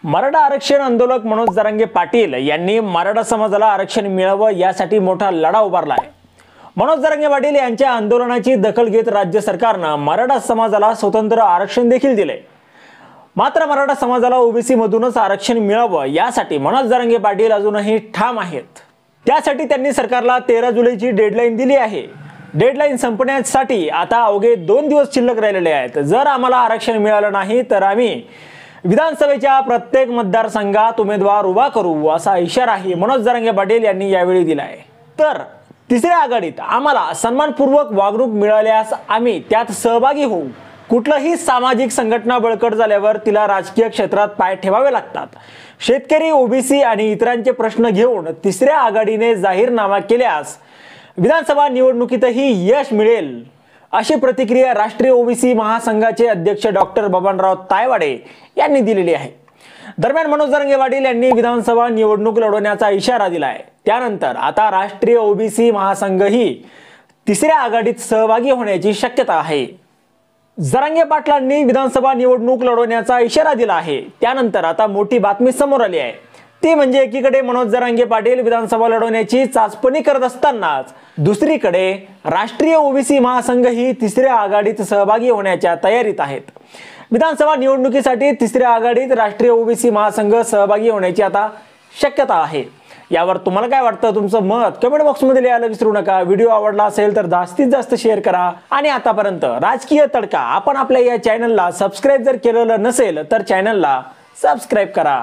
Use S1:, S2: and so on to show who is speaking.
S1: मराठा आरक्षण आंदोलक मनोज जरांगे पाटील यांनी मराठा समाजाला आरक्षण मिळावं यासाठी मोठा लढा उभारला आहे। मनोज जरांगे पाटील यांच्या आंदोलनाची दखल घेत राज्य सरकारने मराठा समाजाला स्वतंत्र आरक्षण देखील दिले। मात्र मराठा समाजाला ओबीसी मधूनच आरक्षण मिळावं यासाठी मनोज जरांगे पाटील अजूनही ठाम आहेत। त्यासाठी त्यांनी सरकारला 13 जुलैची डेडलाईन दिली आहे। डेडलाईन संपण्यासाठी आता अवघे 2 दिवस शिल्लक राहिलेले आहेत। जर आम्हाला आरक्षण मिळालं नाही तर आम्ही विधानसभेच्या प्रत्येक मतदारसंघात उमेदवार उभा करू असा इशाराही मनोज जरांगे पाटील यांनी यावेळी दिला आहे। तर तिसऱ्या आघाडीत आम्हाला सन्मानपूर्वक वागणूक मिळाल्यास आम्ही त्यात सहभागी होऊ। कुठलीही सामाजिक संघटना बळकट झाल्यावर तिला राजकीय क्षेत्रात पाय ठेवावे लागतात। शेतकरी, ओबीसी आणि इतरांचे प्रश्न घेऊन तिसऱ्या आघाडीने जाहीरनामा केल्यास विधानसभा निवडणुकीतही यश मिळेल, अशी प्रतिक्रिया राष्ट्रीय ओबीसी महासंघाचे अध्यक्ष डॉक्टर बबनराव तायवाडे यांनी दिलेली आहे। दरम्यान मनोज जरांगे पाटील यांनी विधानसभा निवडणूक लढवण्याचा इशारा दिला आहे। त्यानंतर आता राष्ट्रीय ओबीसी महासंघही तिसऱ्या आघाडीत सहभागी होण्याची शक्यता आहे। जरांगे पाटलांनी विधानसभा निवडणूक लढवण्याचा इशारा दिला आहे। त्यानंतर आता मोठी बातमी समोर आली आहे, ती म्हणजे एकीकडे मनोज जरांगे पाटील विधानसभा लढवण्याची चाचपणी करत असतानाच दुसरीकडे राष्ट्रीय ओबीसी महासंघ ही तिसऱ्या आघाडीत सहभागी होण्याच्या तयारीत आहेत। विधानसभा निवडणुकीसाठी तिसऱ्या आघाडीत राष्ट्रीय ओबीसी महासंघ सहभागी होण्याची आता शक्यता आहे। यावर तुम्हाला काय वाटतं? तुमचं मत कमेंट बॉक्समध्ये लिहायला विसरू नका। व्हिडिओ आवडला असेल तर जास्तीत जास्त शेअर करा आणि आतापर्यंत राजकीय तडका आपण आपल्या या चॅनलला सबस्क्राइब जर केलेलं नसेल तर चॅनलला सबस्क्राइब करा।